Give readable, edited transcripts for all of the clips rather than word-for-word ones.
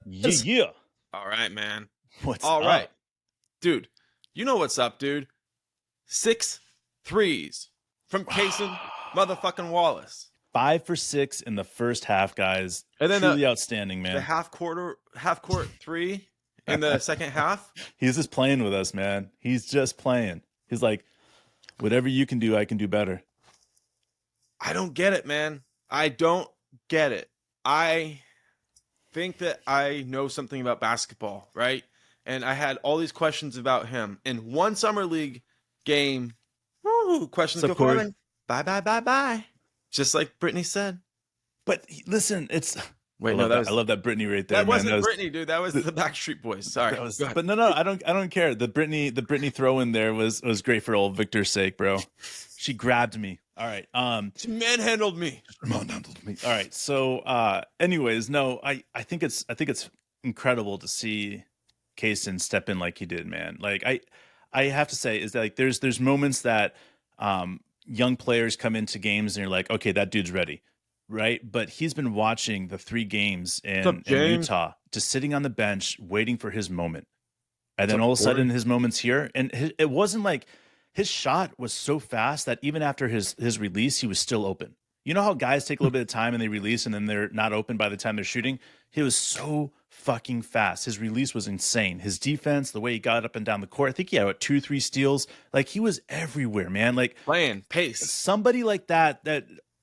Yeah, yeah. All right, man. What's All right. up? Dude, you know what's up, dude. 6 threes from Cason motherfucking Wallace. 5 for 6 in the first half, guys. And then Truly outstanding, the man. half court three in the second half. He's just playing with us, man. He's just playing. He's like, whatever you can do, I can do better. I don't get it, man. I don't get it. I think that I know something about basketball, right? And I had all these questions about him. In one summer league game, questions What's go up, Corey? coming. Bye, bye, bye, bye. Just like Brittany said. But listen, it's Wait, I no, love that that. was I love that Britney right there, that man. wasn't Brittany, dude. That was the Backstreet Boys. Sorry. That was, Go ahead. but no, I don't care. The Britney throw in there was great for old Victor's sake, bro. She grabbed me. All right. She manhandled me. Manhandled me. All right. So, anyways, no, I think it's incredible to see Cason step in like he did, man. Like I have to say is that like there's moments that young players come into games and you're like, okay, that dude's ready, right? But he's been watching the 3 games in Utah, just sitting on the bench waiting for his moment, and then all of a sudden his moment's here, and it wasn't like his shot was so fast that even after his release, he was still open. You know how guys take a little bit of time and they release and then they're not open by the time they're shooting? He was so fucking fast. His release was insane. His defense, the way he got up and down the court, I think he had what, 2-3 steals. Like he was everywhere, man. Like Playing pace. somebody like that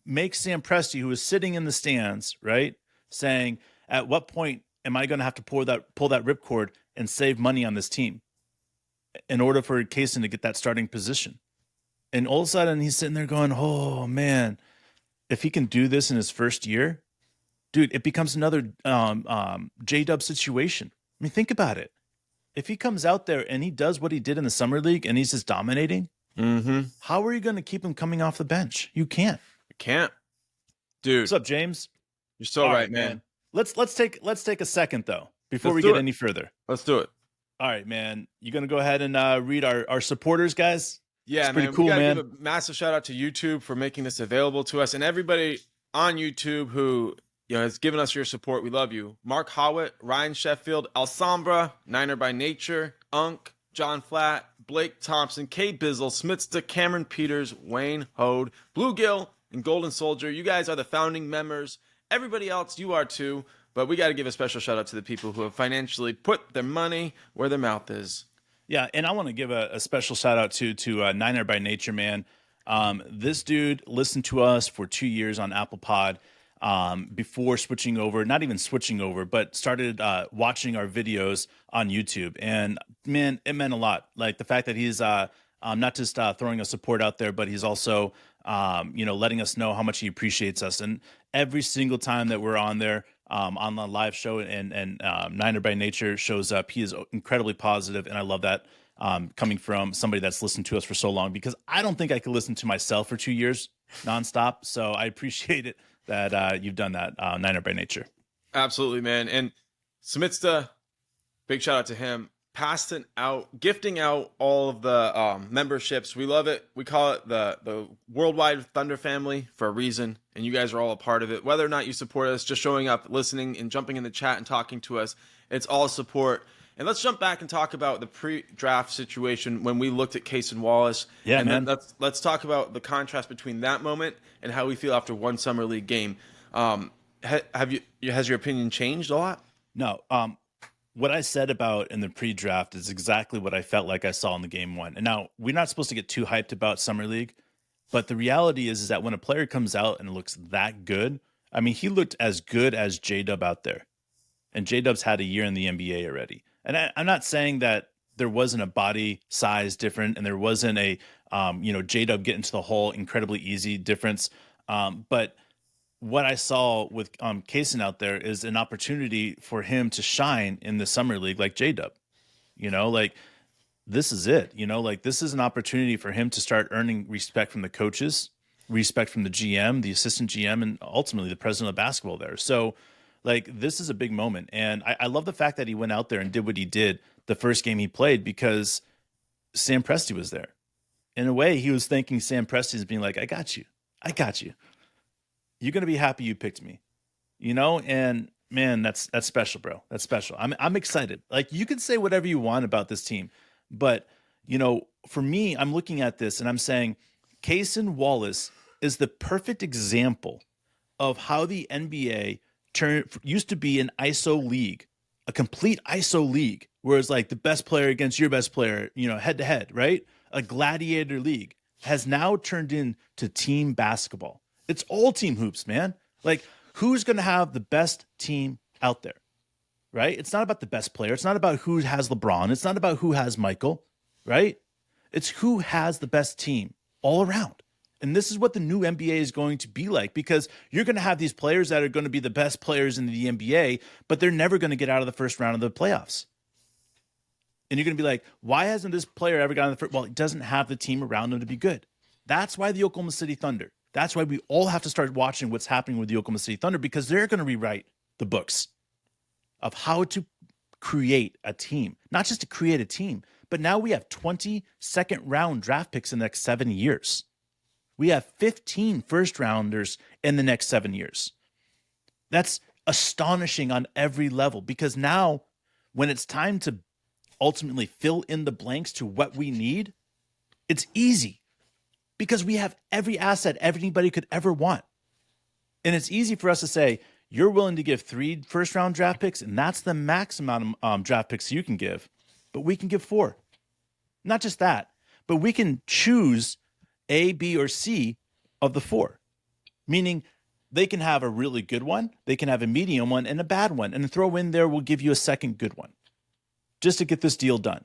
makes Sam Presti, who was sitting in the stands, right, saying, at what point am I going to have to pull that ripcord and save money on this team in order for Cason to get that starting position? And all of a sudden he's sitting there going, oh man, if he can do this in his first year, dude, it becomes another J-Dub situation. I mean, think about it. If he comes out there and he does what he did in the summer league and he's just dominating, how are you going to keep him coming off the bench? You can't. You can't. Dude. What's up, James? You're so right, man. Let's take a second though before Let's we do get it. any further. Let's do it. All right, man. You gonna go ahead and read our supporters, guys? Yeah, It's pretty man. cool, we gotta man. give a massive shout out to YouTube for making this available to us, and everybody on YouTube who has given us your support. We love you. Mark Howitt, Ryan Sheffield, Alsambra, Niner by Nature, Unk, John Flatt, Blake Thompson, Kay Bizzle, Smithsta, Cameron Peters, Wayne Hode, Bluegill, and Golden Soldier. You guys are the founding members. Everybody else, you are too. But we got to give a special shout out to the people who have financially put their money where their mouth is. Yeah, and I want to give a special shout out to Niner by Nature, man. This dude listened to us for 2 years on Apple Pod before switching over, not even switching over, but started watching our videos on YouTube. And man, it meant a lot. Like the fact that he's not just throwing a support out there, but he's also letting us know how much he appreciates us. And every single time that we're on there, on the live show and Niner by Nature shows up, he is incredibly positive, and I love that coming from somebody that's listened to us for so long, because I don't think I could listen to myself for 2 years nonstop. So I appreciate it that you've done that, Niner by Nature. Absolutely, man. And Smithsta, big shout out to him. Gifting out all of the memberships. We love it. We call it the Worldwide Thunder Family for a reason, and you guys are all a part of it. Whether or not you support us, just showing up, listening, and jumping in the chat and talking to us, it's all support. And let's jump back and talk about the pre-draft situation when we looked at Cason Wallace. Yeah, and man. Then let's talk about the contrast between that moment and how we feel after one summer league game. Has your opinion changed a lot? No. What I said about in the pre-draft is exactly what I felt like I saw in the game one. And now we're not supposed to get too hyped about summer league, but the reality is that when a player comes out and looks that good, I mean, he looked as good as J-Dub out there, and J-Dub's had a year in the NBA already. And I'm not saying that there wasn't a body size different and there wasn't a, J-Dub get into the hole incredibly easy difference. But what I saw with Cason out there is an opportunity for him to shine in the summer league like J-Dub. Like this is it. Like this is an opportunity for him to start earning respect from the coaches, respect from the GM, the assistant GM, and ultimately the president of basketball there. So like this is a big moment. And I love the fact that he went out there and did what he did the first game he played, because Sam Presti was there. In a way, he was thanking Sam Presti as being like, I got you. You're going to be happy you picked me, and Man, that's special, bro. That's special. I'm excited. Like, you can say whatever you want about this team, but for me, I'm looking at this and I'm saying Cason Wallace is the perfect example of how the NBA used to be an ISO league, a complete ISO league, where it's like the best player against your best player, head to head, right? A gladiator league has now turned into team basketball. It's all team hoops, man. Like, who's going to have the best team out there, right? It's not about the best player. It's not about who has LeBron. It's not about who has Michael, right? It's who has the best team all around. And this is what the new NBA is going to be like, because you're going to have these players that are going to be the best players in the NBA, but they're never going to get out of the first round of the playoffs. And you're going to be like, why hasn't this player ever gotten the first? Well, he doesn't have the team around him to be good. That's why the Oklahoma City Thunder. That's why we all have to start watching what's happening with the Oklahoma City Thunder, because they're going to rewrite the books of how to create a team, not just to create a team, but now we have 20 second round draft picks in the next 7 years. We have 15 first rounders in the next 7 years. That's astonishing on every level, because now when it's time to ultimately fill in the blanks to what we need, it's easy because we have every asset anybody could ever want. And it's easy for us to say, you're willing to give 3 first round draft picks, and that's the max amount of draft picks you can give, but we can give 4. Not just that, but we can choose A, B, or C of the 4, meaning they can have a really good one, they can have a medium one, and a bad one, and throw in there, we'll give you a second good one just to get this deal done.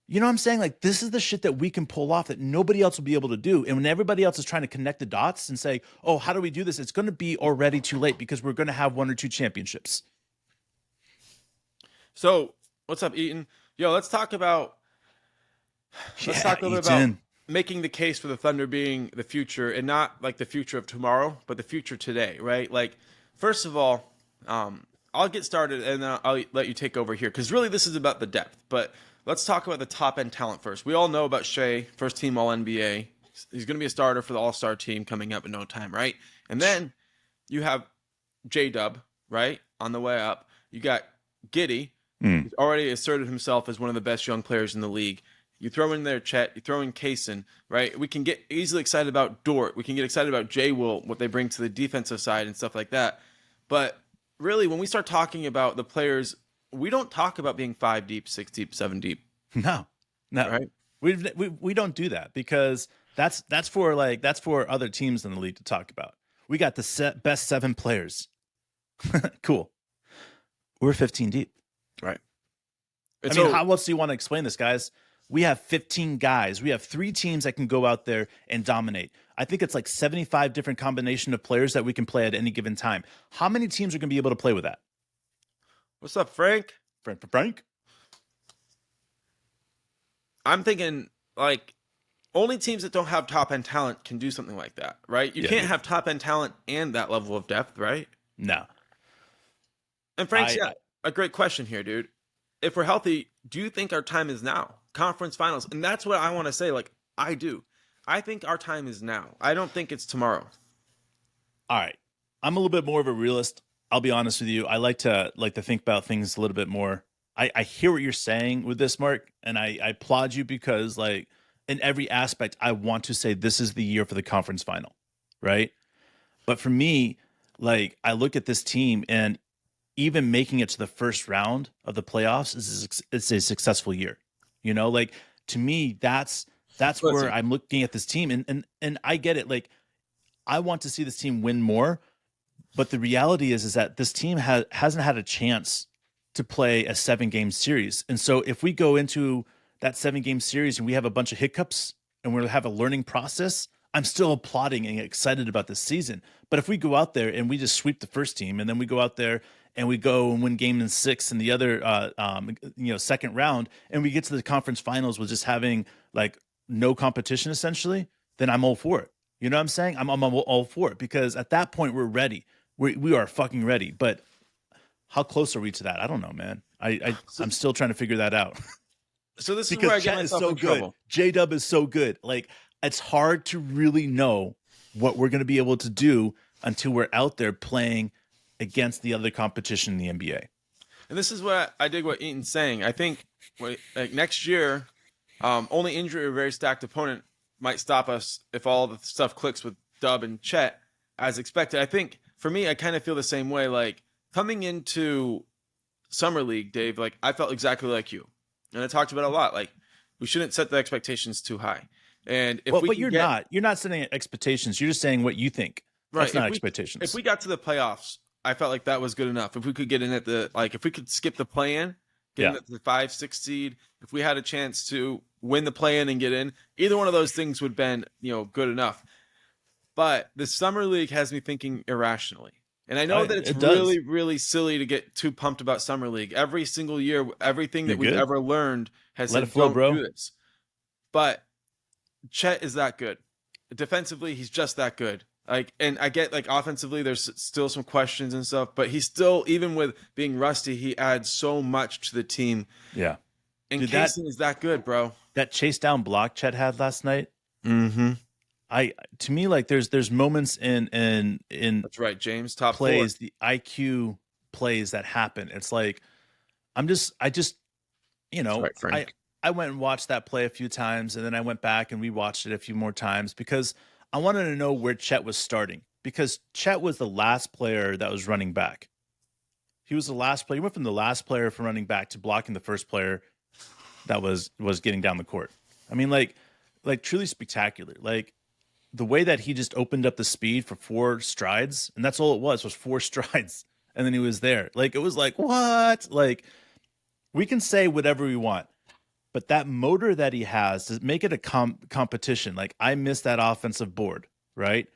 You know what I'm saying? Like, this is the shit that we can pull off that nobody else will be able to do. And when everybody else is trying to connect the dots and say, oh, how do we do this? It's going to be already too late, because we're going to have 1 or 2 championships. So what's up, Eaton? Yo, let's talk about a little bit about making the case for the Thunder being the future, and not like the future of tomorrow, but the future today, right? Like, first of all, I'll get started and then I'll let you take over here, because really this is about the depth. But let's talk about the top end talent first. We all know about Shea, first team All NBA. He's going to be a starter for the All-Star team coming up in no time, right? And then you have J-Dub, right, on the way up. You got Giddey, who's already asserted himself as one of the best young players in the league. You throw in there Chet, you throw in Cason, right? We can get easily excited about Dort. We can get excited about J-Will, what they bring to the defensive side and stuff like that. But really, when we start talking about the players, we don't talk about being 5 deep, 6 deep, 7 deep. No, right? We don't do that, because that's for other teams in the league to talk about. We got the best 7 players. Cool. We're 15 deep. Right. How else do you want to explain this, guys? We have 15 guys. We have 3 teams that can go out there and dominate. I think it's like 75 different combination of players that we can play at any given time. How many teams are going to be able to play with that? What's up, Frank? Frank? I'm thinking, like, only teams that don't have top end talent can do something like that, right? You can't have top end talent and that level of depth, right? No. And Frank's a great question here, dude. If we're healthy, do you think our time is now? Conference finals. And that's what I want to say. Like, I do. I think our time is now. I don't think it's tomorrow. All right. I'm a little bit more of a realist. I'll be honest with you. I like to think about things a little bit more. I hear what you're saying with this, Mark, and I applaud you, because, like, in every aspect, I want to say this is the year for the conference final, right? But for me, like, I look at this team, and even making it to the first round of the playoffs is a successful year. You know, like, to me, that's where I'm looking at this team, and I get it. Like, I want to see this team win more, but the reality is that this team hasn't had a chance to play a 7-game series. And so if we go into that 7-game series and we have a bunch of hiccups and we'll have a learning process, I'm still applauding and excited about this season. But if we go out there and we just sweep the first team, and then we go out there and we go and win game in 6 in the other second round, and we get to the conference finals with just having, like, no competition essentially, then I'm all for it. You know what I'm saying? I'm all for it, because at that point we're ready. We are fucking ready. But how close are we to that? I don't know, man. I'm still trying to figure that out. So this is where I get myself in trouble. J-Dub is so good. Like, it's hard to really know what we're going to be able to do until we're out there playing against the other competition in the NBA. And this is what I dig what Eaton's saying. I think like next year, only injury or very stacked opponent might stop us if all the stuff clicks with Dub and Chet as expected. I think for me, I kind of feel the same way. Like coming into Summer League, Dave, like I felt exactly like you. And I talked about it a lot. Like we shouldn't set the expectations too high. And if we but you're not setting expectations. You're just saying what you think. right, That's not expectations. If we got to the playoffs, I felt like that was good enough. If we could get in at if we could skip the play-in, get in at the 5-6 seed, if we had a chance to win the play-in and get in, either one of those things would have been, good enough. But the Summer League has me thinking irrationally. And I know that it's really, really silly to get too pumped about Summer League. Every single year, everything that we've ever learned has let it flow, bro. Do this. But Chet is that good. Defensively, he's just that good. And I get offensively, there's still some questions and stuff, but he's still, even with being rusty, he adds so much to the team. Yeah. And Cason is that good, bro. That chase down block Chet had last night. Mm-hmm. To me, like there's moments in that's right, James, top plays, 4. the IQ plays that happen. It's like I just right, I went and watched that play a few times, and then I went back and rewatched it a few more times because I wanted to know where Chet was starting, because Chet was the last player that was running back. He was the last player. He went from the last player from running back to blocking the first player that was getting down the court. I mean, like truly spectacular. Like the way that he just opened up the speed for 4 strides, and that's all it was 4 strides, and then he was there. Like it was like, what? Like we can say whatever we want, but that motor that he has to make it a competition. Like I missed that offensive board, right?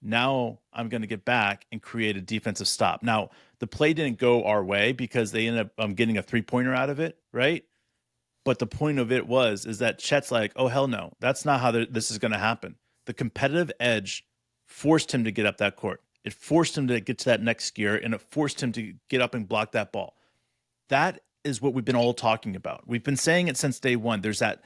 Now I'm going to get back and create a defensive stop. Now the play didn't go our way because they ended up getting a 3-pointer out of it, right? But the point of it is that Chet's like, oh hell no, that's not how this is going to happen. The competitive edge forced him to get up that court. It forced him to get to that next gear, and it forced him to get up and block that ball. That is what we've been all talking about. We've been saying it since day one. There's that,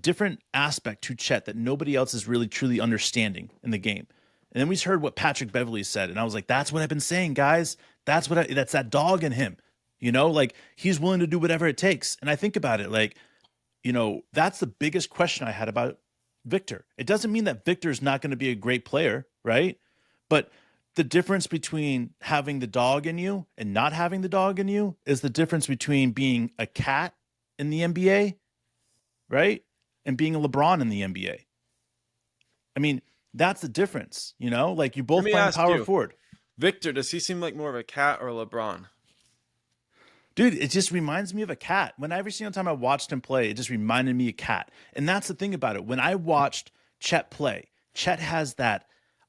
different aspect to Chet that nobody else is really truly understanding in the game. And then we heard what Patrick Beverley said, and I was like, that's what I've been saying, guys. That's that dog in him. Like he's willing to do whatever it takes. And I think about it, like, that's the biggest question I had about Victor. It doesn't mean that Victor's not going to be a great player, right? But the difference between having the dog in you and not having the dog in you is the difference between being a cat in the NBA, right? And being a LeBron in the NBA. I mean, that's the difference, like you both playing power forward. Victor, does he seem like more of a cat or a LeBron? Dude, it just reminds me of a cat. When every single time I watched him play, it just reminded me of a cat. And that's the thing about it. When I watched Chet play, Chet has that,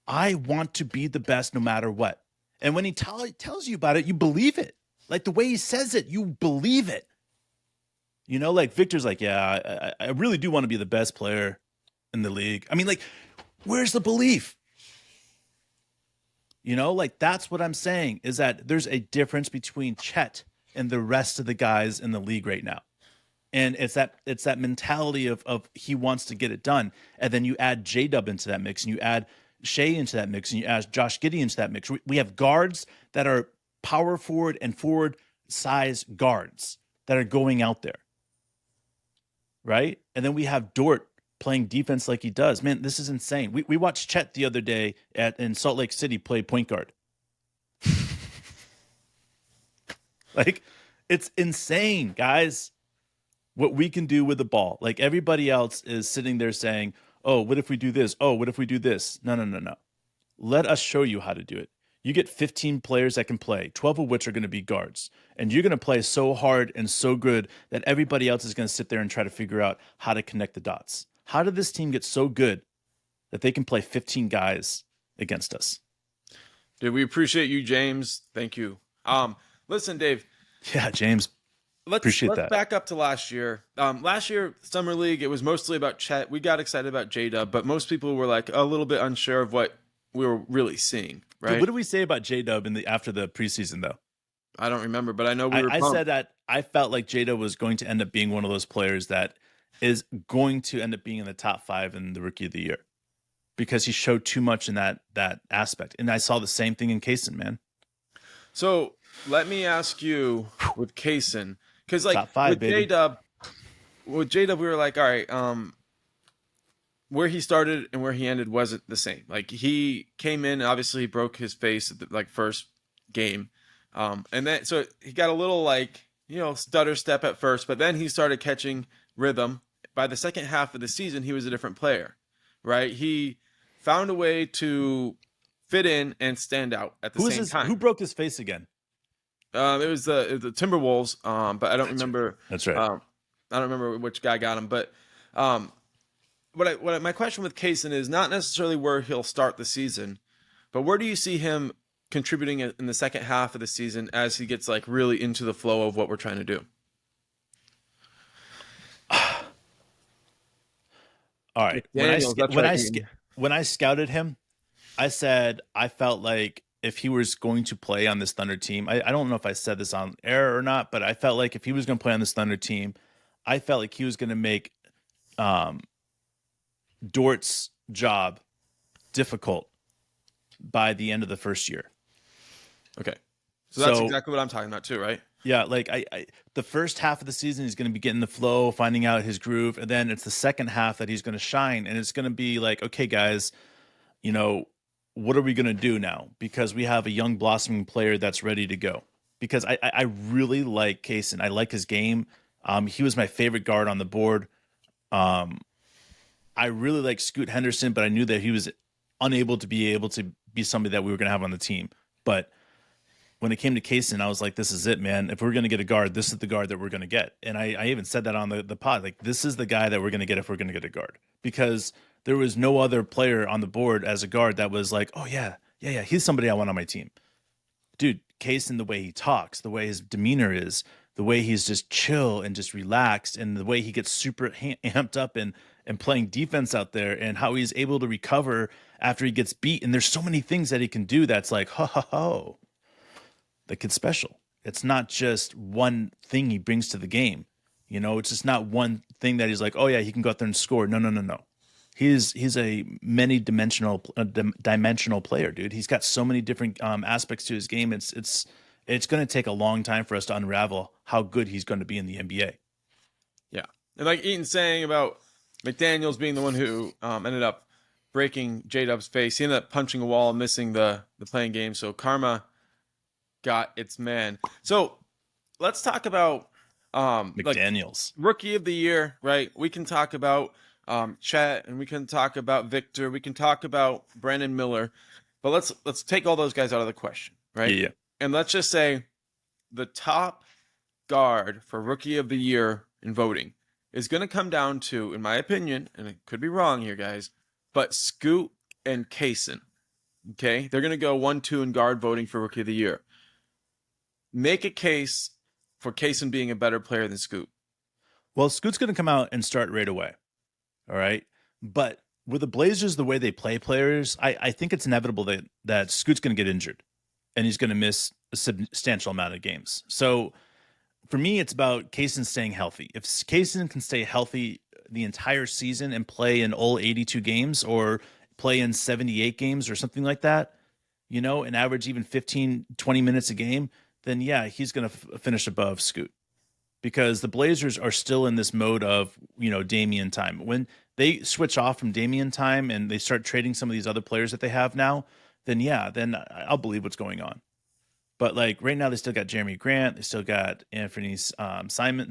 I want to be the best no matter what. And when he tells you about it, you believe it. Like the way he says it, you believe it. Like Victor's like, yeah, I really do want to be the best player in the league. I mean, like, where's the belief? Like that's what I'm saying, is that there's a difference between Chet and the rest of the guys in the league right now. And it's that mentality of he wants to get it done. And then you add J-Dub into that mix, and you add Shea into that mix, and you add Josh Giddey into that mix. We have guards that are power forward and forward size guards that are going out there. Right? And then we have Dort playing defense like he does. Man, this is insane. We watched Chet the other day in Salt Lake City play point guard. Like, it's insane, guys, what we can do with the ball. Like, everybody else is sitting there saying, oh, what if we do this? Oh, what if we do this? No. Let us show you how to do it. You get 15 players that can play, 12 of which are going to be guards. And you're going to play so hard and so good that everybody else is going to sit there and try to figure out how to connect the dots. How did this team get so good that they can play 15 guys against us? Dude, we appreciate you, James. Thank you. Listen, Dave. Yeah, James. Let's back up to last year. Last year, Summer League, it was mostly about Chet. We got excited about J-Dub, but most people were like a little bit unsure of what we were really seeing. Right? Dude, what did we say about J-Dub after the preseason, though? I don't remember, but I know we were. I said that I felt like J-Dub was going to end up being one of those players that is going to end up being in the top 5 in the Rookie of the Year, because he showed too much in that aspect. And I saw the same thing in Cason, man. So let me ask you with Cason, because like Top five, baby. With J Dub, we were like, all right, where he started and where he ended wasn't the same. Like he came in, obviously he broke his face at the like first game, and then so he got a little like stutter step at first, but then he started catching rhythm. By the second half of the season, he was a different player, right? He found a way to fit in and stand out at the same Who time. broke his face again? It was the Timberwolves, but I don't remember. That's right. I don't remember which guy got him, but um, my question with Kaysen is not necessarily where he'll start the season, but where do you see him contributing in the second half of the season as he gets like really into the flow of what we're trying to do? All right. Daniels, that's right. When I scouted him, I said I felt like if he was going to play on this Thunder team, I don't know if I said this on air or not, but I felt like if he was going to play on this Thunder team, I felt like he was going to make Dort's job difficult by the end of the first year. Okay. So that's exactly what I'm talking about too, right? Yeah, like the first half of the season, he's going to be getting the flow, finding out his groove, and then it's the second half that he's going to shine, and it's going to be like, okay, guys, what are we going to do now? Because we have a young blossoming player that's ready to go. Because I really like Cason. I like his game. He was my favorite guard on the board. I really like Scoot Henderson, but I knew that he was unable to be somebody that we were going to have on the team. But when it came to Cason, I was like, this is it, man. If we're going to get a guard, this is the guard that we're going to get. And I even said that on the pod. Like, this is the guy that we're going to get if we're going to get a guard. Because there was no other player on the board as a guard that was like, oh, yeah, he's somebody I want on my team. Dude, Cason, the way he talks, the way his demeanor is, the way he's just chill and just relaxed, and the way he gets super amped up and playing defense out there, and how he's able to recover after he gets beat. And there's so many things that he can do that's like, ho. The kid's special. It's not just one thing he brings to the game. It's just not one thing that he's like, oh yeah, he can go out there and score. No. He's a many dimensional player, dude. He's got so many different aspects to his game. It's going to take a long time for us to unravel how good he's going to be in the NBA. Yeah, and like Eaton saying about McDaniels being the one who ended up breaking J-Dub's face. He ended up punching a wall and missing the playing game. So karma got its man. So let's talk about McDaniels, like rookie of the year, right? We can talk about Chet, and we can talk about Victor. We can talk about Brandon Miller, but let's take all those guys out of the question, right? Yeah. And let's just say the top guard for rookie of the year in voting is going to come down to, in my opinion, and it could be wrong here, guys, but Scoot and Cason. Okay, they're going to go 1-2 in guard voting for rookie of the year. Make a case for Cason being a better player than Scoot. Well, Scoot's going to come out and start right away. All right. But with the Blazers, the way they play players, I think it's inevitable that Scoot's going to get injured and he's going to miss a substantial amount of games. So for me, it's about Cason staying healthy. If Cason can stay healthy the entire season and play in all 82 games or play in 78 games or something like that, and average even 15, 20 minutes a game, then yeah, he's going to finish above Scoot, because the Blazers are still in this mode of, Damian time. When they switch off from Damian time and they start trading some of these other players that they have now, then I'll believe what's going on. But like right now, they still got Jeremy Grant. They still got Anthony Simons.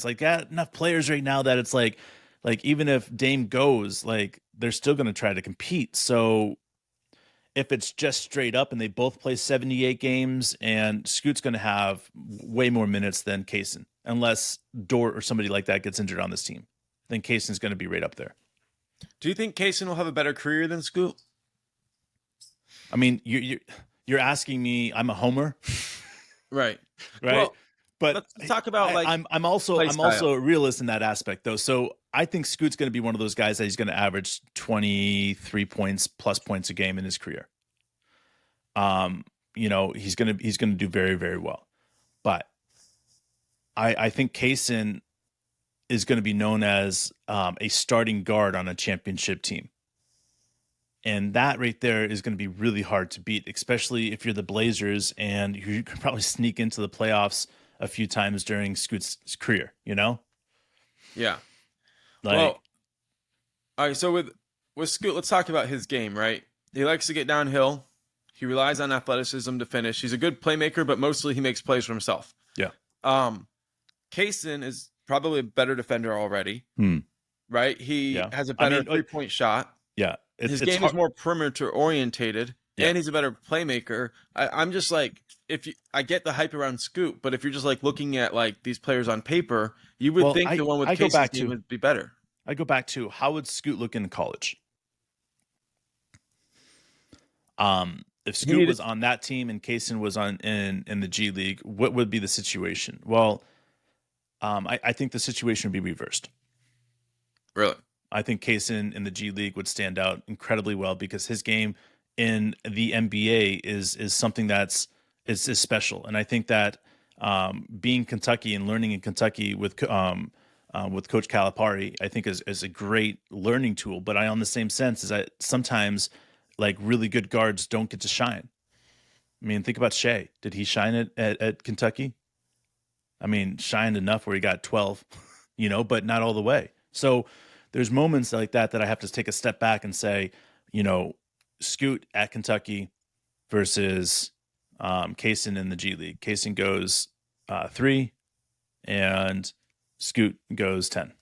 Like, got enough players right now that it's like even if Dame goes, like they're still going to try to compete. So if it's just straight up and they both play 78 games, and Scoot's going to have way more minutes than Cason, unless Dort or somebody like that gets injured on this team, then Cason's going to be right up there. Do you think Cason will have a better career than Scoot? I mean, you're asking me. I'm a homer, right? Well, but let's talk about I'm also a realist in that aspect, though. So I think Scoot's going to be one of those guys that he's going to average 23 plus points a game in his career. He's going to do very, very well. But I think Cason is going to be known as a starting guard on a championship team. And that right there is going to be really hard to beat, especially if you're the Blazers and you can probably sneak into the playoffs a few times during Scoot's career, you know? Yeah. Like, Well, all right. So with Scoot, let's talk about his game. Right. He likes to get downhill. He relies on athleticism to finish. He's a good playmaker, but mostly he makes plays for himself. yeah. Cason is probably a better defender already. Right. He Yeah. has a better 3-point shot. Yeah. His game is more perimeter orientated, and he's a better playmaker. I'm just like, I get the hype around Scoot, but if you're just like looking at like these players on paper, you would think the one with Cason's game would be better. I go back to, how would Scoot look in college? If Scoot was on that team and Cason was in the G League, what would be the situation? Well, I think the situation would be reversed. Really? I think Cason in the G League would stand out incredibly well because his game in the NBA is something that's is special. And I think that being Kentucky and learning in Kentucky with Coach Calipari, I think is a great learning tool. But on the same sense is that sometimes like really good guards don't get to shine. I mean, think about Shea. Did he shine at Kentucky? I mean, shined enough where he got 12, but not all the way. So there's moments like that I have to take a step back and say, Scoot at Kentucky versus Cason in the G League. Cason goes 3 and Scoot goes 10.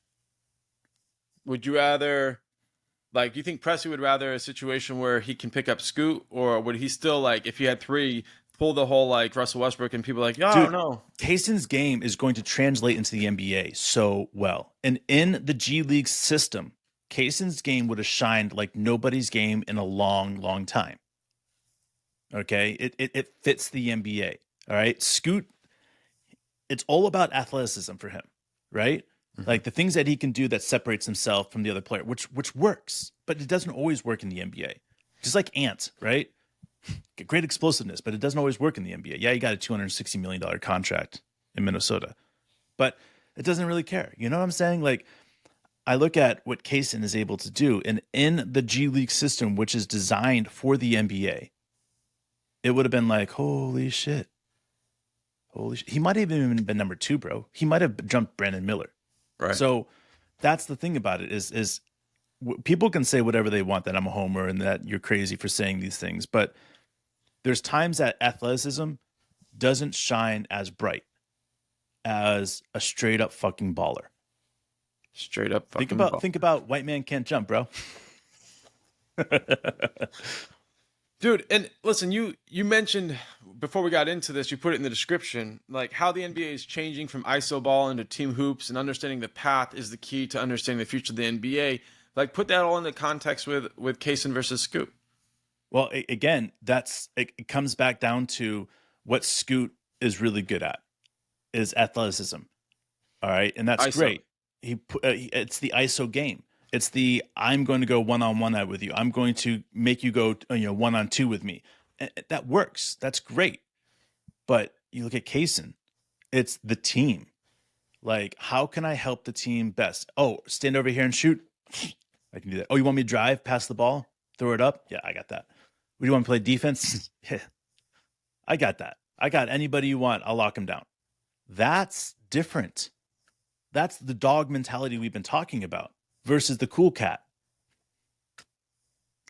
Would you rather, do you think Presti would rather a situation where he can pick up Scoot, or would he still, like, if he had 3, pull the whole, like, Russell Westbrook and people like, oh, no. Cason's game is going to translate into the NBA so well. And in the G League system, Cason's game would have shined like nobody's game in a long, long time. Okay? It fits the NBA. All right? Scoot, it's all about athleticism for him, right? Mm-hmm. Like the things that he can do that separates himself from the other player, which works, but it doesn't always work in the NBA. Just like Ant, right? Great explosiveness, but it doesn't always work in the NBA. Yeah, he got a $260 million contract in Minnesota, but it doesn't really care. You know what I'm saying? Like, I look at what Cason is able to do, and in the G League system, which is designed for the NBA, it would have been like, holy shit. He might have even been number 2, bro. He might have jumped Brandon Miller. Right. So that's the thing about it is people can say whatever they want, that I'm a homer and that you're crazy for saying these things, but there's times that athleticism doesn't shine as bright as a straight up fucking baller. Straight up fucking baller. Think about white man can't jump, bro. Dude, and listen, you mentioned before we got into this, you put it in the description, like how the NBA is changing from ISO ball into team hoops, and understanding the path is the key to understanding the future of the NBA. Like, put that all into context with Cason versus Scoot. Well, again, it comes back down to what Scoot is really good at is athleticism. All right, and that's ISO. Great. It's the ISO game. It's the I'm going to go one-on-one with you. I'm going to make you go 1-on-2 with me. And that works. That's great. But you look at Cason, it's the team. Like, how can I help the team best? Oh, stand over here and shoot. I can do that. Oh, you want me to drive, pass the ball, throw it up? Yeah, I got that. Would you want to play defense? Yeah, I got that. I got anybody you want. I'll lock him down. That's different. That's the dog mentality we've been talking about versus the cool cat.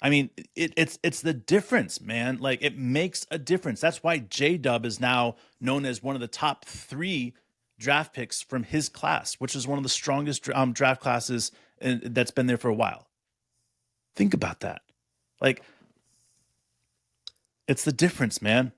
I mean, it's the difference, man. Like, it makes a difference. That's why J-Dub is now known as one of the top 3 draft picks from his class, which is one of the strongest draft classes that's been there for a while. Think about that. Like, it's the difference, man.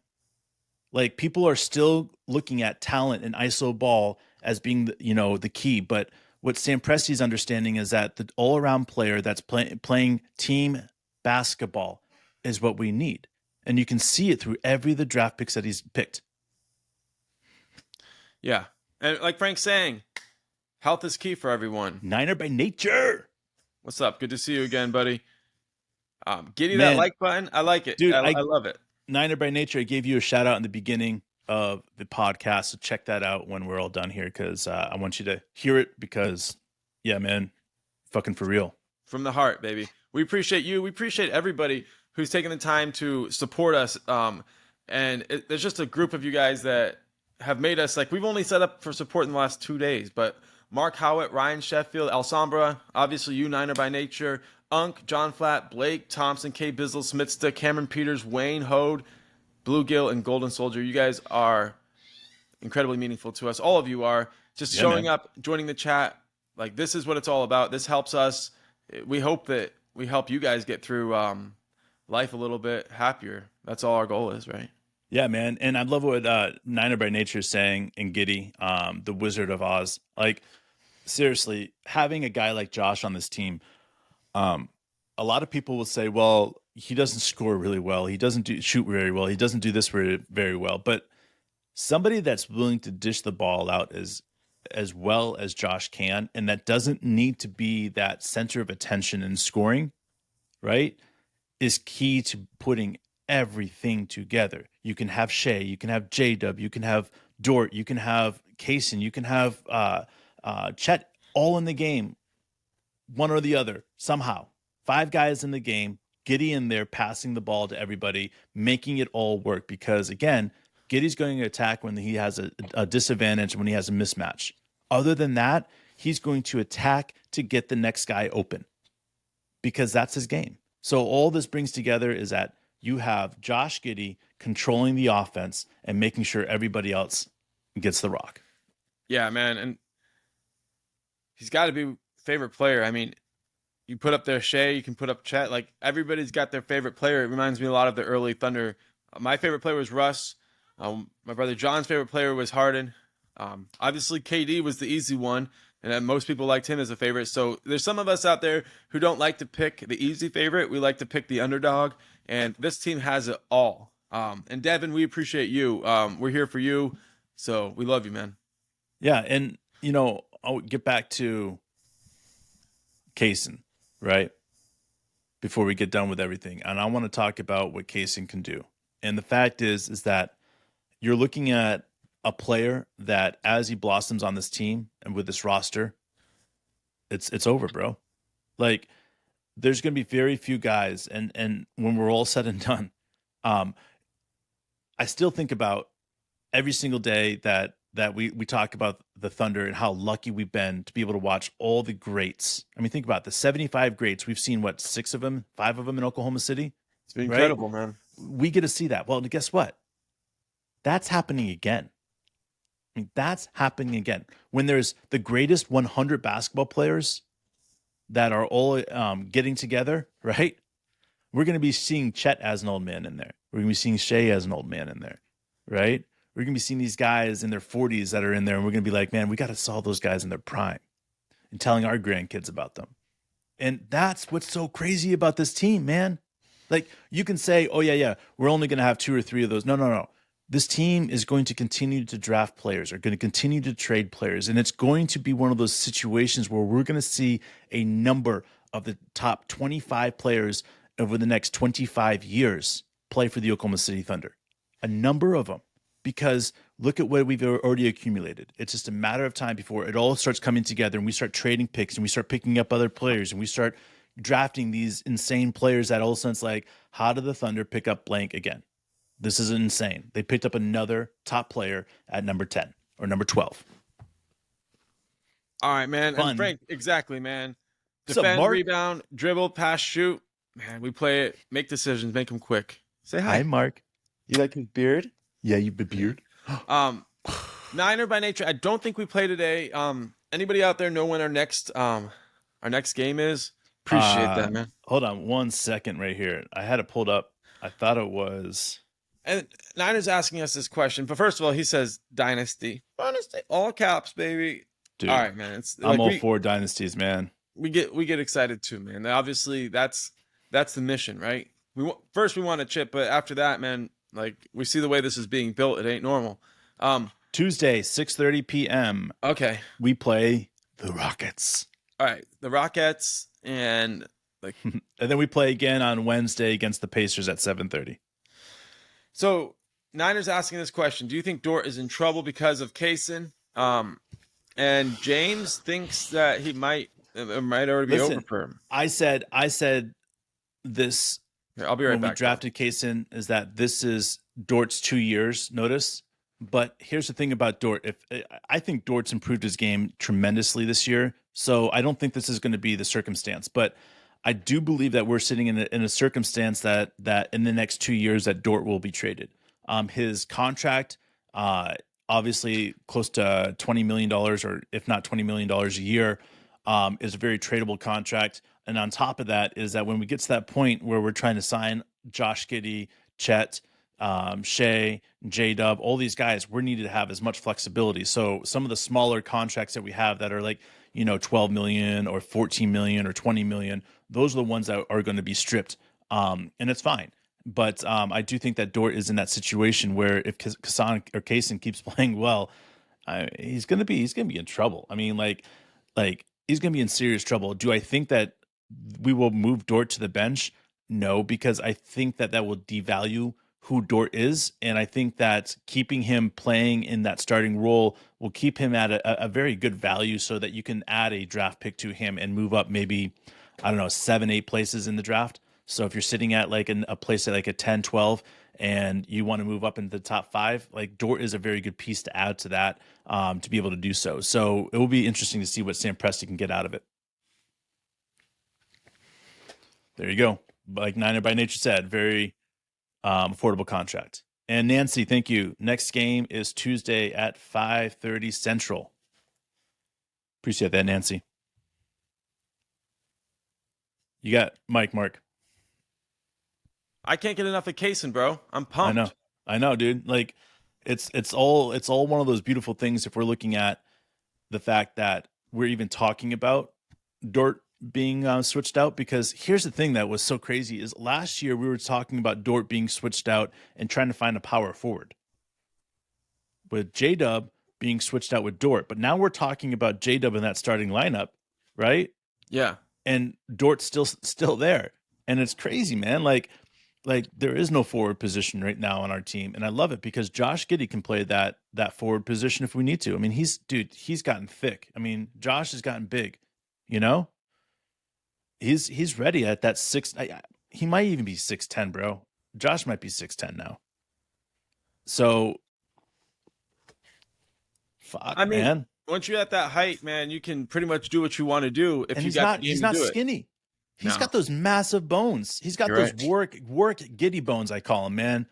Like, people are still looking at talent and ISO ball as being the key, but what Sam Presti's understanding is that the all-around player that's playing team basketball is what we need. And you can see it through the draft picks that he's picked. Yeah. And like Frank's saying, health is key for everyone. Niner by nature. What's up? Good to see you again, buddy. Getting that like button. I like it. Dude, I love it. Niner by nature. I gave you a shout out in the beginning of the podcast. So check that out when we're all done here, because I want you to hear it because, yeah, man, fucking for real. From the heart, baby. We appreciate you. We appreciate everybody who's taking the time to support us. There's just a group of you guys that have made us, like, we've only set up for support in the last 2 days, but Mark Howitt, Ryan Sheffield, Alsombra, obviously you, Niner by Nature, Unk, John Flatt, Blake, Thompson, K. Bizzle, Smithsta, Cameron Peters, Wayne, Hode, Bluegill, and Golden Soldier. You guys are incredibly meaningful to us. All of you are. Just showing up, joining the chat. Like, this is what it's all about. This helps us. We hope that we help you guys get through life a little bit happier. That's all our goal is, right? Yeah, man. And I love what Niner by Nature is saying in Giddy, the Wizard of Oz. Like, seriously, having a guy like Josh on this team, a lot of people will say, well, he doesn't score really well. He doesn't shoot very well. He doesn't do this very well. But somebody that's willing to dish the ball out as well as Josh can, and that doesn't need to be that center of attention in scoring, right, is key to putting everything together. You can have Shea, you can have J-Dub, you can have Dort, you can have Cason, you can have Chet, all in the game, one or the other, somehow. 5 guys in the game, Giddy in there, passing the ball to everybody, making it all work. Because, again, Giddy's going to attack when he has a disadvantage, when he has a mismatch. Other than that, he's going to attack to get the next guy open, because that's his game. So all this brings together is that you have Josh Giddey controlling the offense and making sure everybody else gets the rock. Yeah, man. And he's got to be favorite player. I mean, you put up there Shea, you can put up Chet. Like, everybody's got their favorite player. It reminds me a lot of the early Thunder. My favorite player was Russ. My brother John's favorite player was Harden. Obviously, KD was the easy one, and most people liked him as a favorite. So there's some of us out there who don't like to pick the easy favorite. We like to pick the underdog, and this team has it all. And Devin, we appreciate you. We're here for you, so we love you, man. Yeah, and, I'll get back to Cason, right, before we get done with everything. And I want to talk about what Cason can do. And the fact is that you're looking at a player that, as he blossoms on this team and with this roster, it's over, bro. Like, there's going to be very few guys, and when we're all said and done, I still think about every single day that we talk about the Thunder and how lucky we've been to be able to watch all the greats. I mean, think about the 75 greats. We've seen, 5 of them in Oklahoma City? It's been incredible, right? Man. We get to see that. Well, guess what? That's happening again. I mean, that's happening again. When there's the greatest 100 basketball players that are all getting together, right? We're going to be seeing Chet as an old man in there. We're going to be seeing Shea as an old man in there, right? We're going to be seeing these guys in their 40s that are in there, and we're going to be like, man, we got to saw those guys in their prime, and telling our grandkids about them. And that's what's so crazy about this team, man. Like, you can say, oh, yeah, we're only going to have 2 or 3 of those. No. This team is going to continue to draft players, are going to continue to trade players. And it's going to be one of those situations where we're going to see a number of the top 25 players over the next 25 years play for the Oklahoma City Thunder. A number of them. Because look at what we've already accumulated. It's just a matter of time before it all starts coming together and we start trading picks and we start picking up other players and we start drafting these insane players that all of a sudden it's like, how did the Thunder pick up blank again? This is insane. They picked up another top player at number 10 or number 12. All right, man. Fun. And Frank, exactly, man. Defend, rebound, dribble, pass, shoot. Man, we play it. Make decisions. Make them quick. Say hi. Hi, Mark. You like his beard? Yeah, you beard. Niner by Nature. I don't think we play today. Anybody out there know when our next game is? Appreciate that, man. Hold on 1 second right here. I had it pulled up. I thought it was. And Niner's asking us this question, but first of all, he says Dynasty, all caps, baby. Dude, all right, man. I'm all for dynasties, man. We get excited too, man. Obviously, that's the mission, right? First we want a chip, but after that, man, like, we see the way this is being built. It ain't normal. Tuesday, 6:30 p.m. Okay, we play the Rockets. All right, the Rockets, and like, and then we play again on Wednesday against the Pacers at 7:30. So Niners asking this question: do you think Dort is in trouble because of Cason? And James thinks that he might already be over for him. I said this Here, I'll be right when we back. Though. drafted Cason is that this is Dort's 2 years notice. But here's the thing about Dort. If I think Dort's improved his game tremendously this year, so I don't think this is going to be the circumstance. But I do believe that we're sitting in a circumstance that in the next 2 years that Dort will be traded. His contract, obviously close to $20 million, or if not $20 million a year, is a very tradable contract. And on top of that is that when we get to that point where we're trying to sign Josh Giddey, Chet, Shea, J-Dub, all these guys, we're needed to have as much flexibility. So some of the smaller contracts that we have that are like, 12 million or 14 million or 20 million, those are the ones that are going to be stripped. And it's fine. But I do think that Dort is in that situation where if Cason keeps playing well, he's gonna be in trouble. I mean, like he's gonna be in serious trouble. Do I think that we will move Dort to the bench? No, because I think that will devalue who Dort is, and I think that keeping him playing in that starting role will keep him at a very good value, so that you can add a draft pick to him and move up maybe, I don't know, 7-8 places in the draft. So if you're sitting at like a place at like a 10, 12, and you want to move up into the top 5, like Dort is a very good piece to add to that, to be able to do so. So it will be interesting to see what Sam Presti can get out of it. There you go. Like Niner by Nature said, very affordable contract. And Nancy, thank you. Next game is Tuesday at 5:30 Central. Appreciate that, Nancy. You got Mike, Mark. I can't get enough of Cason, bro. I'm pumped. I know, dude. Like it's all one of those beautiful things if we're looking at the fact that we're even talking about Dort being switched out, because here's the thing that was so crazy is last year we were talking about Dort being switched out and trying to find a power forward with J-Dub being switched out with Dort. But now we're talking about J-Dub in that starting lineup, right? Yeah. And Dort's still there. And it's crazy, man. Like there is no forward position right now on our team, and I love it because Josh Giddey can play that forward position if we need to. I mean, he's gotten thick. I mean, Josh has gotten big. He's ready at that 6. He might even be 6'10", bro. Josh might be 6'10" now. So, fuck, man. Once you're at that height, man, you can pretty much do what you want to do if you got the game he's to not do skinny. It. He's got those massive bones. He's got those work Giddy bones, I call them, man.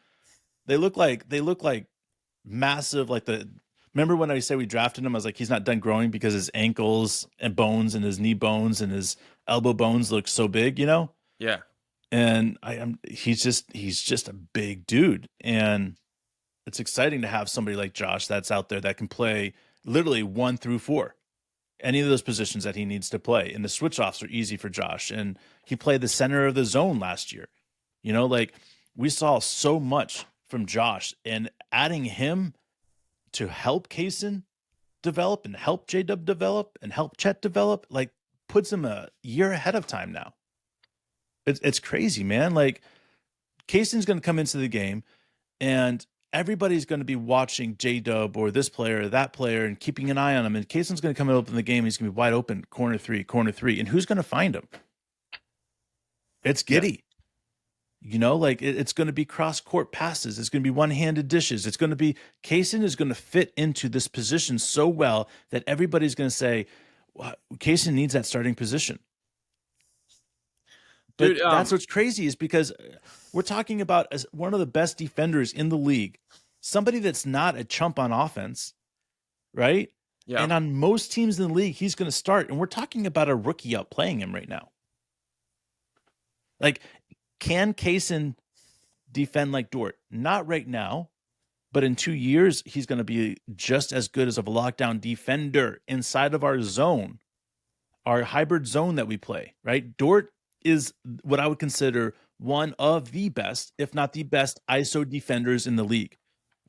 They look like massive, like remember when I said we drafted him, I was like, he's not done growing because his ankles and bones and his knee bones and his elbow bones look so big, Yeah. And he's just a big dude. And it's exciting to have somebody like Josh that's out there that can play literally 1 through 4. Any of those positions that he needs to play. And the switch offs are easy for Josh. And he played the center of the zone last year. Like we saw so much from Josh, and adding him to help Cason develop and help J-Dub develop and help Chet develop, like puts him a year ahead of time now. It's crazy, man. Like Cason's going to come into the game and everybody's going to be watching J-Dub or this player or that player and keeping an eye on him. And Cason's going to come up in the game. He's going to be wide open, corner three. And who's going to find him? It's Giddey. Like it's going to be cross-court passes. It's going to be one-handed dishes. It's going to be Cason is going to fit into this position so well that everybody's going to say, well, Cason needs that starting position. But dude, that's what's crazy is because we're talking about as one of the best defenders in the league, somebody that's not a chump on offense, right? Yeah. And on most teams in the league, he's going to start. And we're talking about a rookie outplaying him right now. Like, can Cason defend like Dort? Not right now, but in 2 years, he's going to be just as good as a lockdown defender inside of our zone, our hybrid zone that we play, right? Dort is what I would consider one of the best, if not the best, ISO defenders in the league.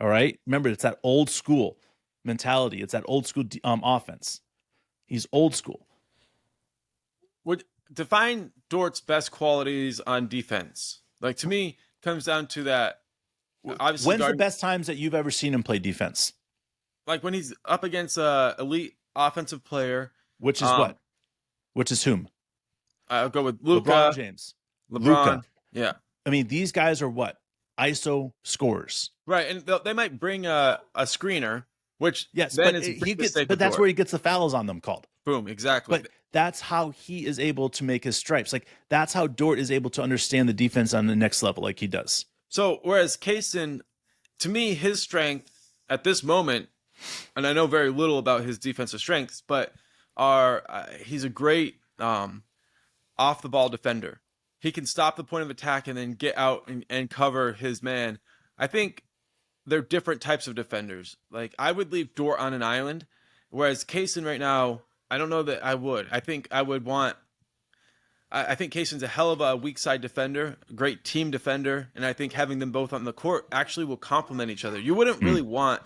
All right? Remember, it's that old school mentality. It's that old school offense. He's old school. Would define Dort's best qualities on defense. Like, to me, comes down to that. Obviously, when's the best times that you've ever seen him play defense? Like when he's up against a elite offensive player. Which is what? Which is whom? I'll go with Luka. LeBron James. LeBron. Luca. Yeah. I mean, these guys are what? ISO scorers. Right. And they might bring a screener, which Yes, then but is a big he gets, mistake but with that's Dort. where he gets the fouls on them called. Boom. Exactly. But that's how he is able to make his stripes. Like that's how Dort is able to understand the defense on the next level, like he does. So whereas Cason, to me, his strength at this moment, and I know very little about his defensive strengths, but he's a great off the ball defender. He can stop the point of attack and then get out and cover his man. I think they're different types of defenders. Like I would leave Dort on an island, whereas Cason right now, I don't know that I would. I think I would want. I think Cason's a hell of a weak side defender, great team defender, and I think having them both on the court actually will complement each other. You wouldn't really want,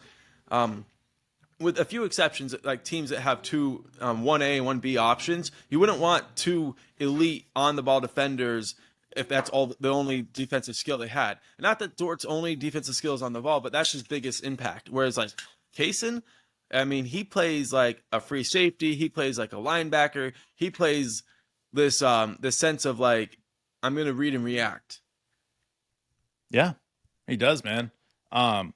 with a few exceptions, like teams that have two 1A and 1B options, you wouldn't want two elite on the ball defenders if that's all the only defensive skill they had. Not that Dort's only defensive skill is on the ball, but that's his biggest impact. Whereas like Cason, I mean, he plays like a free safety, he plays like a linebacker, he plays this sense of like I'm gonna read and react. Yeah, he does, man. I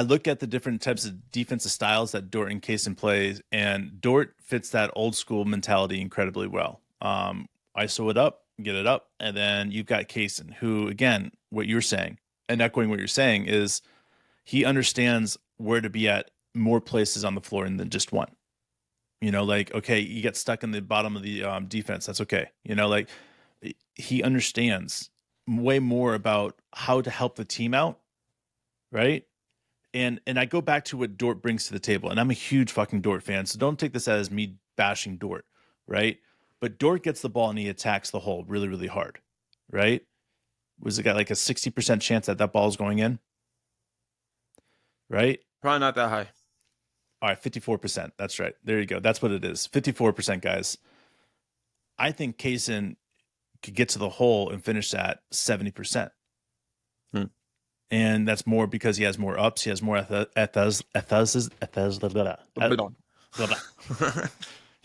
look at the different types of defensive styles that Dort and Cason plays, and Dort fits that old school mentality incredibly well. ISO it up, get it up, and then you've got Cason, who, again, what you're saying, and echoing what you're saying, is he understands where to be at more places on the floor than just one. You know, like, okay, you get stuck in the bottom of the defense. That's okay. You know, like he understands way more about how to help the team out, right? And I go back to what Dort brings to the table, and I'm a huge fucking Dort fan, so don't take this as me bashing Dort, right? But Dort gets the ball and he attacks the hole really, really hard, right? Was it got like a 60% chance that ball is going in, right? Probably not that high. All right, 54%. That's right. There you go. That's what it is. 54%, guys. I think Cason could get to the hole and finish at 70%. And that's more because he has more ups. He has more he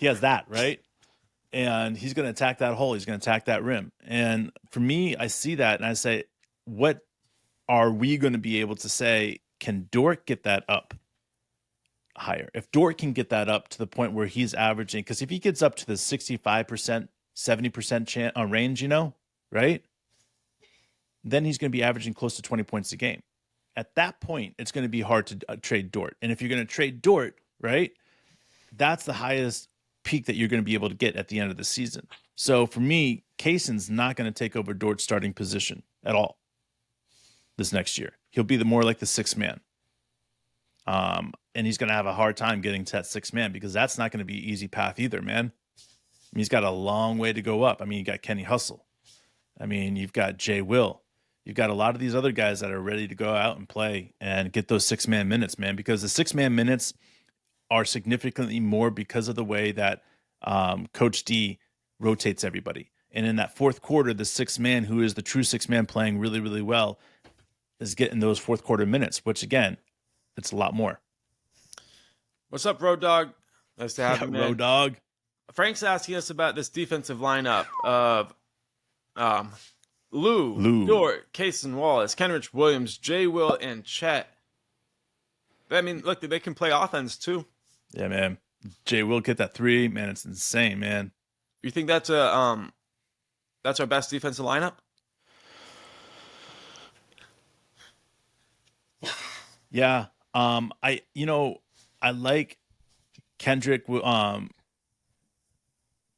has that, right? And he's going to attack that hole. He's going to attack that rim. And for me, I see that and I say, what are we going to be able to say? Can Dort get that up higher? If Dort can get that up to the point where he's averaging, because if he gets up to the 65%, 70% range, you know, right? Then he's going to be averaging close to 20 points a game. At that point, it's going to be hard to trade Dort. And if you're going to trade Dort, right, that's the highest peak that you're going to be able to get at the end of the season. So for me, Cason's not going to take over Dort's starting position at all this next year. He'll be more like the sixth man. And he's going to have a hard time getting to that sixth man because that's not going to be an easy path either, man. I mean, he's got a long way to go up. I mean, you got Kenny Hustle. I mean, you've got Jay Will. You've got a lot of these other guys that are ready to go out and play and get those six-man minutes, man, because the six-man minutes are significantly more because of the way that Coach D rotates everybody. And in that fourth quarter, the sixth man, who is the true sixth man playing really, really well, is getting those fourth quarter minutes, which, again, it's a lot more. What's up, Road Dog? Nice to have you, man. Road Dog. Frank's asking us about this defensive lineup of Lou, Dort, Cason Wallace, Kenrich Williams, Jay Will, and Chet. I mean, look, they can play offense too. Yeah, man. Jay Will get that three, man. It's insane, man. You think that's our best defensive lineup? Yeah. I like Kendrick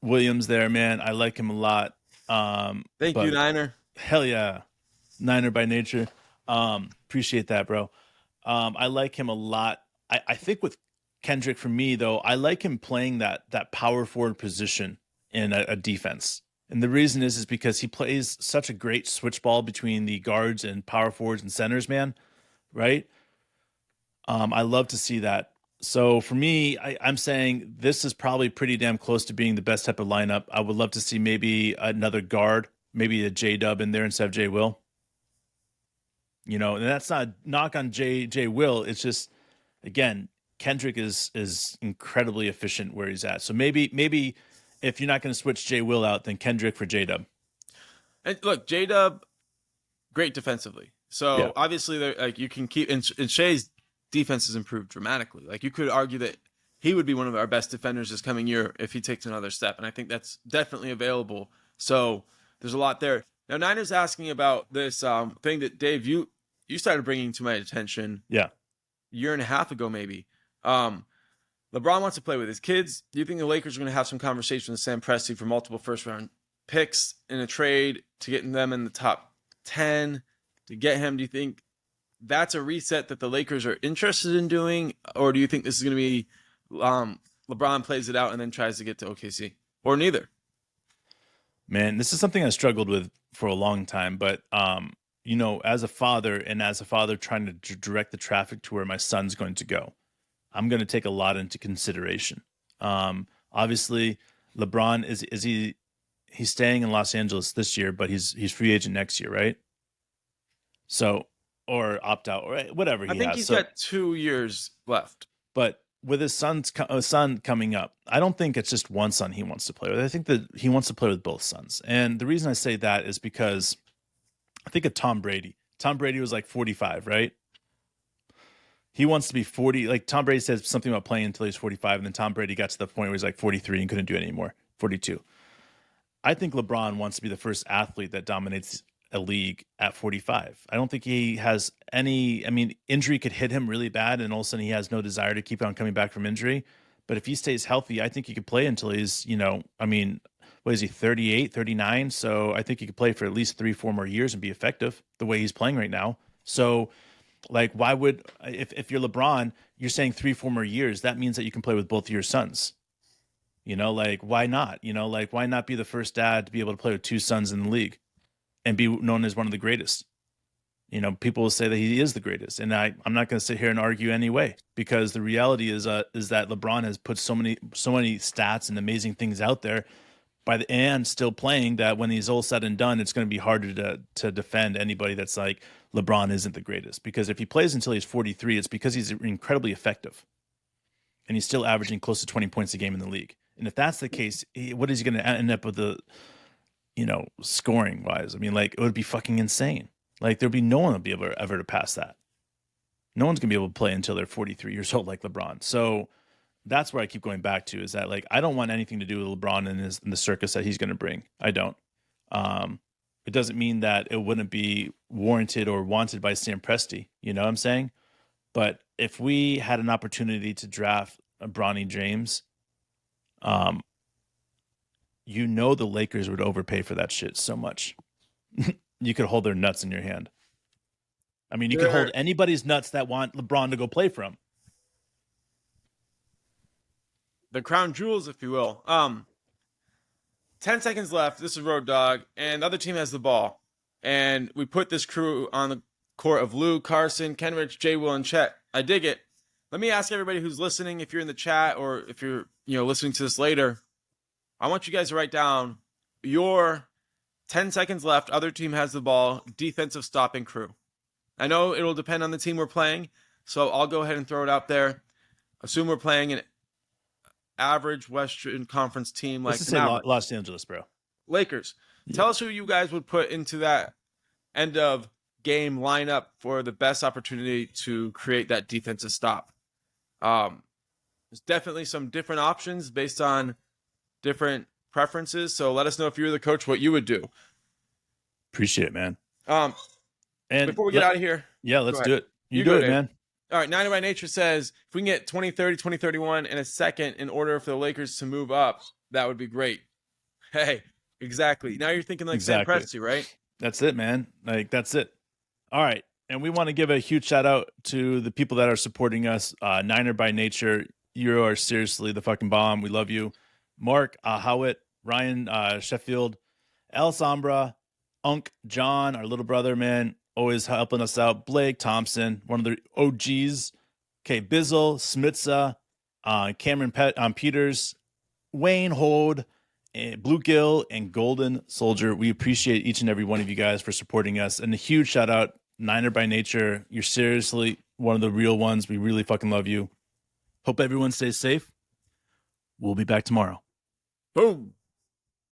Williams there, man. I like him a lot. Thank you, Niner. Hell yeah. Niner by nature. Appreciate that, bro. I like him a lot. I think with Kendrick, for me, though, I like him playing that power forward position in a defense. And the reason is because he plays such a great switch ball between the guards and power forwards and centers, man. Right? I love to see that. So for me, I'm saying this is probably pretty damn close to being the best type of lineup. I would love to see maybe another guard, maybe a J-Dub in there instead of J Will. You know, and that's not a knock on J Will. It's just, again, Kendrick is incredibly efficient where he's at. So maybe if you're not going to switch Jay Will out, then Kendrick for J-Dub. And look, J-Dub, great defensively. So Yeah. obviously, like you can keep and Shay's defense has improved dramatically. Like you could argue that he would be one of our best defenders this coming year if he takes another step, and I think that's definitely available. So there's a lot there. Now Niners asking about this thing that Dave you started bringing to my attention. Yeah. A year and a half ago maybe. LeBron wants to play with his kids. Do you think the Lakers are going to have some conversation with Sam Presti for multiple first-round picks in a trade to get them in the top 10 to get him? Do you think that's a reset that the Lakers are interested in doing? Or do you think this is going to be LeBron plays it out and then tries to get to OKC? Or neither? Man, this is something I struggled with for a long time. But, as a father trying to direct the traffic to where my son's going to go, I'm going to take a lot into consideration. Obviously, LeBron, he's staying in Los Angeles this year, but he's free agent next year, right? So, or opt out, or whatever he has. I think he's got 2 years left. But with his son coming up, I don't think it's just one son he wants to play with. I think that he wants to play with both sons. And the reason I say that is because I think of Tom Brady. Tom Brady was like 45, right? He wants to be 40. Like Tom Brady says something about playing until he's 45, and then Tom Brady got to the point where he's like 43 and couldn't do it anymore, 42. I think LeBron wants to be the first athlete that dominates a league at 45. I don't think he has injury could hit him really bad, and all of a sudden he has no desire to keep on coming back from injury. But if he stays healthy, I think he could play until he's, what is he, 38, 39? So I think he could play for at least 3-4 more years and be effective the way he's playing right now. So, like, why would, if you're LeBron, you're saying 3-4 more years, that means that you can play with both of your sons. Why not? Why not be the first dad to be able to play with two sons in the league and be known as one of the greatest? People will say that he is the greatest, and I'm not going to sit here and argue anyway, because the reality is that LeBron has put so many stats and amazing things out there and still playing, that when he's all said and done, it's going to be harder to defend anybody that's like LeBron isn't the greatest. Because if he plays until he's 43, it's because he's incredibly effective, and he's still averaging close to 20 points a game in the league. And if that's the case, what is he going to end up with scoring wise? It would be fucking insane. Like, there'll be no one will be able ever to pass that. No one's going to be able to play until they're 43 years old like LeBron. So that's where I keep going back to, is that, like, I don't want anything to do with LeBron and the circus that he's going to bring. I don't. It doesn't mean that it wouldn't be warranted or wanted by Sam Presti. You know what I'm saying? But if we had an opportunity to draft Bronny James, the Lakers would overpay for that shit so much. You could hold their nuts in your hand. You could hold anybody's nuts that want LeBron to go play for him. The crown jewels, if you will. 10 seconds left. This is Road Dog, and the other team has the ball. And we put this crew on the court of Lou, Carson, Kenrich, Jay Will, and Chet. I dig it. Let me ask everybody who's listening, if you're in the chat or if you're listening to this later, I want you guys to write down your 10 seconds left, other team has the ball, defensive stopping crew. I know it'll depend on the team we're playing, so I'll go ahead and throw it out there. Assume we're playing an average Western Conference team like Los Angeles, bro. Lakers. Yeah. Tell us who you guys would put into that end of game lineup for the best opportunity to create that defensive stop. There's definitely some different options based on different preferences. So let us know, if you were the coach, what you would do. Appreciate it, man. And before we get out of here. Yeah, let's do it. You do it, man. All right. Niner by Nature says, if we can get 2030, 2031 and a second in order for the Lakers to move up, that would be great. Hey, exactly. Now you're thinking like Sam Presti, right? That's it, man. Like, that's it. All right. And we want to give a huge shout out to the people that are supporting us. Niner by Nature, you are seriously the fucking bomb. We love you. Mark Howitt, Ryan Sheffield, El Sombra, Unk John, our little brother, man, always helping us out. Blake Thompson, one of the OGs. Okay, Bizzle, Smitza, Cameron Peters, Wayne Hold, Bluegill, and Golden Soldier. We appreciate each and every one of you guys for supporting us. And a huge shout out, Niner by Nature. You're seriously one of the real ones. We really fucking love you. Hope everyone stays safe. We'll be back tomorrow. Boom.